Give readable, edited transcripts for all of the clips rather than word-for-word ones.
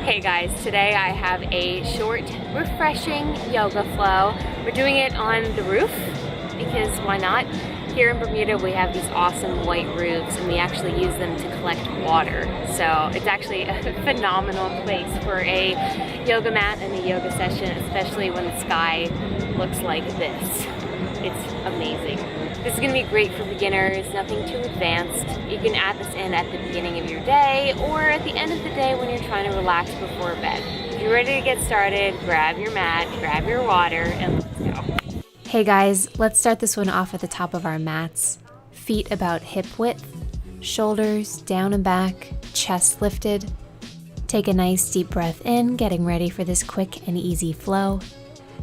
Hey guys, today I have a short, refreshing yoga flow. We're doing it on the roof because why not? Here in Bermuda we have these awesome white roofs and we actually use them to collect water. So it's actually a phenomenal place for a yoga mat and a yoga session, especially when the sky looks like this. It's amazing. This is going to be great for beginners, nothing too advanced. You can add this in at the beginning of your day or at the end of the day when you're trying to relax before bed. If you're ready to get started, grab your mat, grab your water, and let's go. Hey guys, let's start this one off at the top of our mats. Feet about hip width, shoulders down and back, chest lifted. Take a nice deep breath in, getting ready for this quick and easy flow.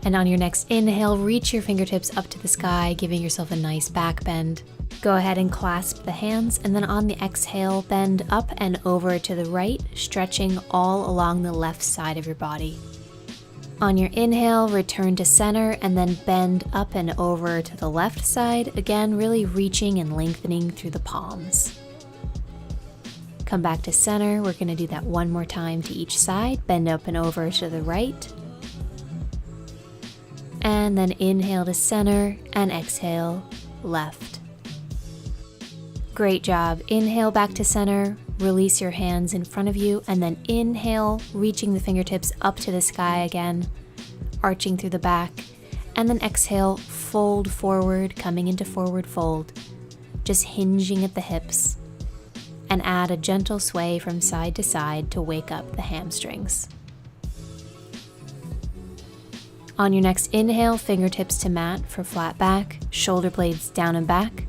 And on your next inhale, reach your fingertips up to the sky, giving yourself a nice back bend. Go ahead and clasp the hands, and then on the exhale, bend up and over to the right, stretching all along the left side of your body. On your inhale, return to center, and then bend up and over to the left side, again really reaching and lengthening through the palms. Come back to center. We're going to do that one more time to each side. Bend up and over to the right. And then inhale to center and exhale left. Great job. Inhale back to center, release your hands in front of you, and then inhale, reaching the fingertips up to the sky again, arching through the back, and then exhale, fold forward, coming into forward fold, just hinging at the hips, and add a gentle sway from side to side to wake up the hamstrings. On your next inhale, fingertips to mat for flat back, shoulder blades down and back.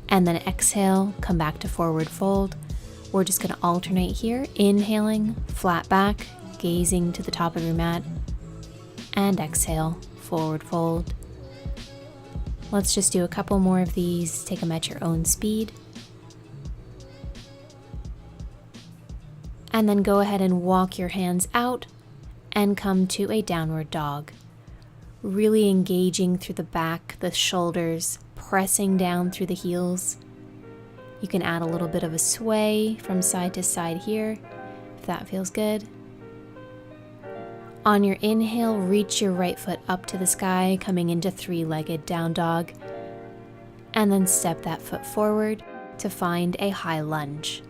And then exhale, come back to forward fold. We're just going to alternate here, inhaling, flat back, gazing to the top of your mat. And exhale, forward fold. Let's just do a couple more of these, take them at your own speed. And then go ahead and walk your hands out and come to a downward dog. Really engaging through the back, the shoulders, pressing down through the heels. You can add a little bit of a sway from side to side here, if that feels good. On your inhale, reach your right foot up to the sky, coming into three-legged down dog, and then step that foot forward to find a high lunge.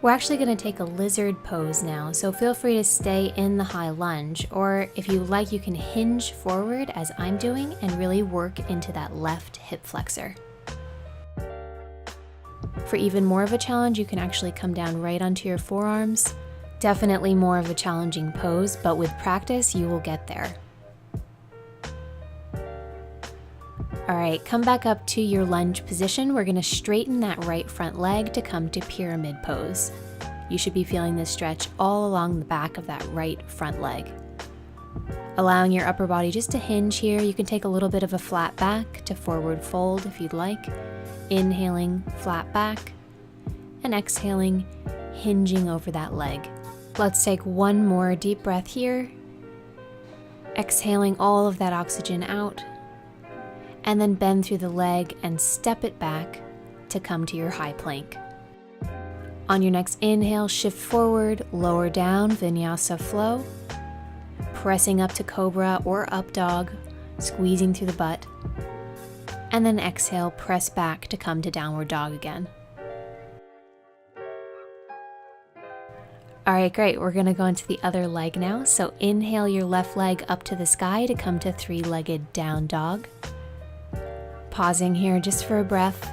We're actually going to take a lizard pose now, so feel free to stay in the high lunge, or if you like, you can hinge forward as I'm doing and really work into that left hip flexor. For even more of a challenge, you can actually come down right onto your forearms. Definitely more of a challenging pose, but with practice, you will get there. All right, come back up to your lunge position. We're going to straighten that right front leg to come to pyramid pose. You should be feeling this stretch all along the back of that right front leg. Allowing your upper body just to hinge here. You can take a little bit of a flat back to forward fold if you'd like. Inhaling, flat back, and exhaling, hinging over that leg. Let's take one more deep breath here. Exhaling all of that oxygen out. And then bend through the leg and step it back to come to your high plank. On your next inhale, shift forward, lower down, vinyasa flow. Pressing up to cobra or up dog, squeezing through the butt. And then exhale, press back to come to downward dog again. All right, great. We're going to go into the other leg now. So inhale your left leg up to the sky to come to three-legged down dog. Pausing here just for a breath.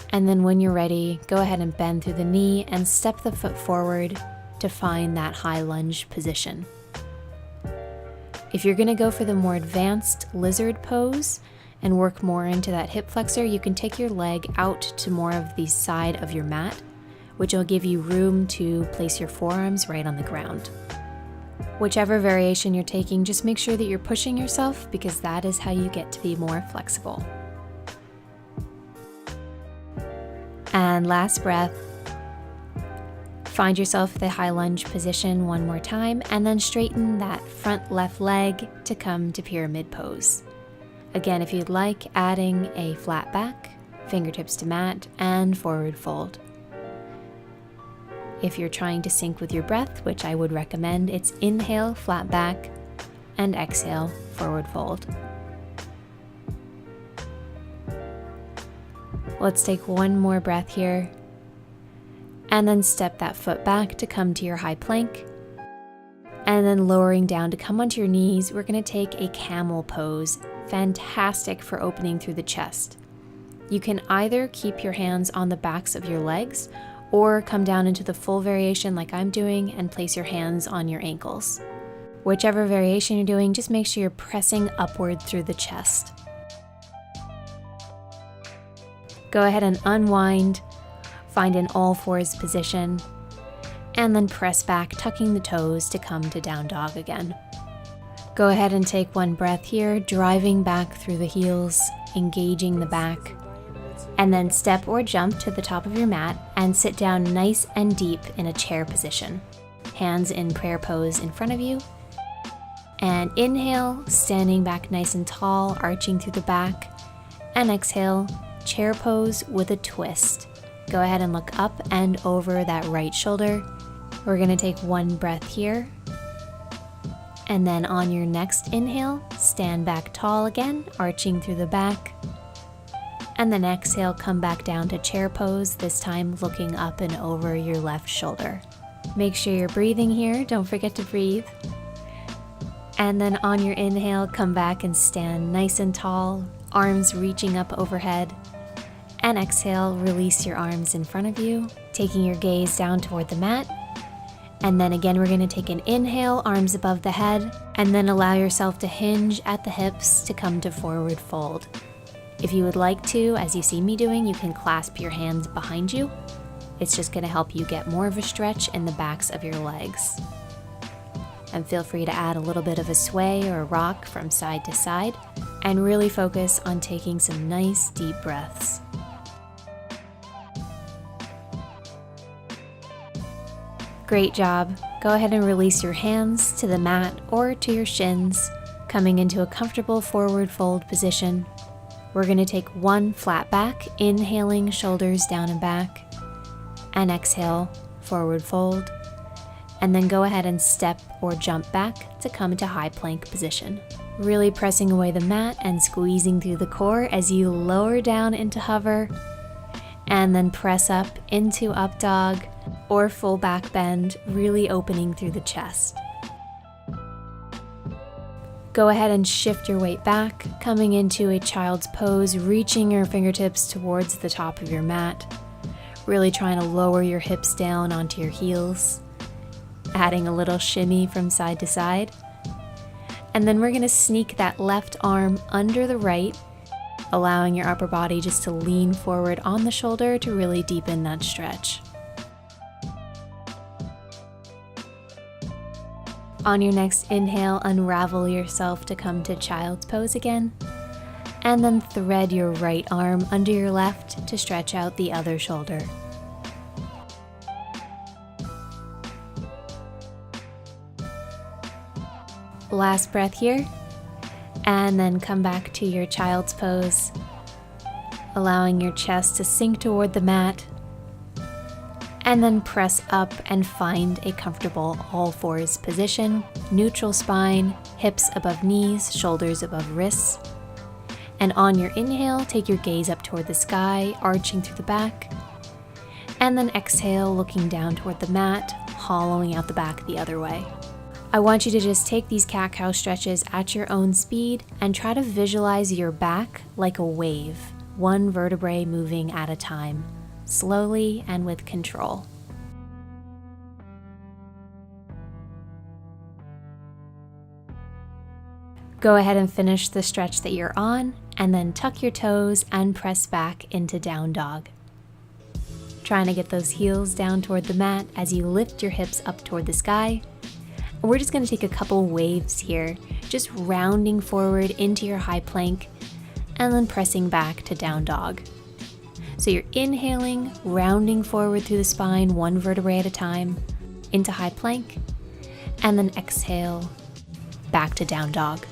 And then when you're ready, go ahead and bend through the knee and step the foot forward to find that high lunge position. If you're going to go for the more advanced lizard pose and work more into that hip flexor, you can take your leg out to more of the side of your mat, which will give you room to place your forearms right on the ground. Whichever variation you're taking, just make sure that you're pushing yourself because that is how you get to be more flexible. And last breath. Find yourself the high lunge position one more time and then straighten that front left leg to come to pyramid pose. Again, if you'd like, adding a flat back, fingertips to mat, and forward fold. If you're trying to sync with your breath, which I would recommend, it's inhale, flat back, and exhale, forward fold. Let's take one more breath here, and then step that foot back to come to your high plank, and then lowering down to come onto your knees. We're going to take a camel pose, fantastic for opening through the chest. You can either keep your hands on the backs of your legs or come down into the full variation like I'm doing and place your hands on your ankles. Whichever variation you're doing, just make sure you're pressing upward through the chest. Go ahead and unwind, find an all fours position, and then press back, tucking the toes to come to down dog again. Go ahead and take one breath here, driving back through the heels, engaging the back, and then step or jump to the top of your mat and sit down nice and deep in a chair position. Hands in prayer pose in front of you. And inhale, standing back nice and tall, arching through the back. And exhale, chair pose with a twist. Go ahead and look up and over that right shoulder. We're gonna take one breath here. And then on your next inhale, stand back tall again, arching through the back. And then exhale, come back down to chair pose, this time looking up and over your left shoulder. Make sure you're breathing here, don't forget to breathe. And then on your inhale, come back and stand nice and tall, arms reaching up overhead. And exhale, release your arms in front of you, taking your gaze down toward the mat. And then again, we're going to take an inhale, arms above the head, and then allow yourself to hinge at the hips to come to forward fold. If you would like to, as you see me doing, you can clasp your hands behind you. It's just going to help you get more of a stretch in the backs of your legs. And feel free to add a little bit of a sway or a rock from side to side, and really focus on taking some nice deep breaths. Great job. Go ahead and release your hands to the mat or to your shins, coming into a comfortable forward fold position. We're going to take one flat back, inhaling shoulders down and back, and exhale, forward fold, and then go ahead and step or jump back to come into high plank position. Really pressing away the mat and squeezing through the core as you lower down into hover, and then press up into up dog or full back bend, really opening through the chest. Go ahead and shift your weight back, coming into a child's pose, reaching your fingertips towards the top of your mat, really trying to lower your hips down onto your heels, adding a little shimmy from side to side. And then we're going to sneak that left arm under the right, allowing your upper body just to lean forward on the shoulder to really deepen that stretch. On your next inhale, unravel yourself to come to child's pose again, and then thread your right arm under your left to stretch out the other shoulder. Last breath here, and then come back to your child's pose, allowing your chest to sink toward the mat, and then press up and find a comfortable all fours position, neutral spine, hips above knees, shoulders above wrists. And on your inhale, take your gaze up toward the sky, arching through the back, and then exhale, looking down toward the mat, hollowing out the back the other way. I want you to just take these cat-cow stretches at your own speed and try to visualize your back like a wave, one vertebrae moving at a time, slowly and with control. Go ahead and finish the stretch that you're on, and then tuck your toes and press back into down dog. Trying to get those heels down toward the mat as you lift your hips up toward the sky. We're just going to take a couple waves here, just rounding forward into your high plank, and then pressing back to down dog. So you're inhaling, rounding forward through the spine, one vertebrae at a time, into high plank, and then exhale, back to down dog.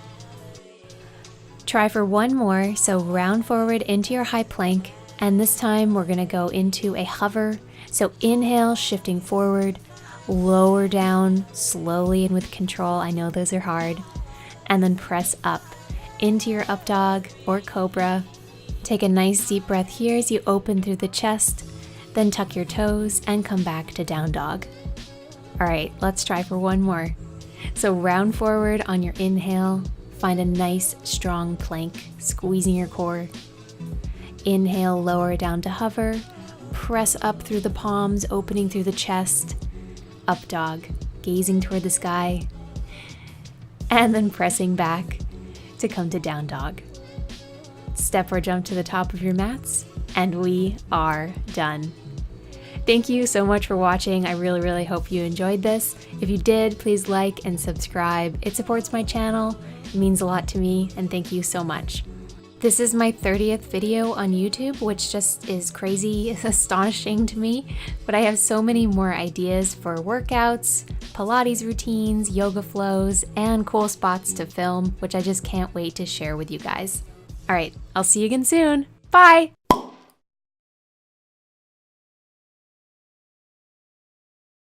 Try for one more, so round forward into your high plank, And this time we're gonna go into a hover. So inhale, shifting forward, lower down slowly and with control. I know those are hard. And then press up into your up dog or cobra. Take a nice deep breath here as you open through the chest, then tuck your toes and come back to down dog. All right, let's try for one more. So round forward on your inhale, find a nice strong plank, squeezing your core. Inhale, lower down to hover, press up through the palms, opening through the chest, up dog, gazing toward the sky, and then pressing back to come to down dog. Step or jump to the top of your mats, and we are done. Thank you so much for watching. I really hope you enjoyed this. If you did, please like and subscribe. It supports my channel, it means a lot to me, and thank you so much. This is my 30th video on YouTube, which just is crazy, astonishing to me, but I have so many more ideas for workouts, Pilates routines, yoga flows, and cool spots to film, which I just can't wait to share with you guys. All right, I'll see you again soon. Bye!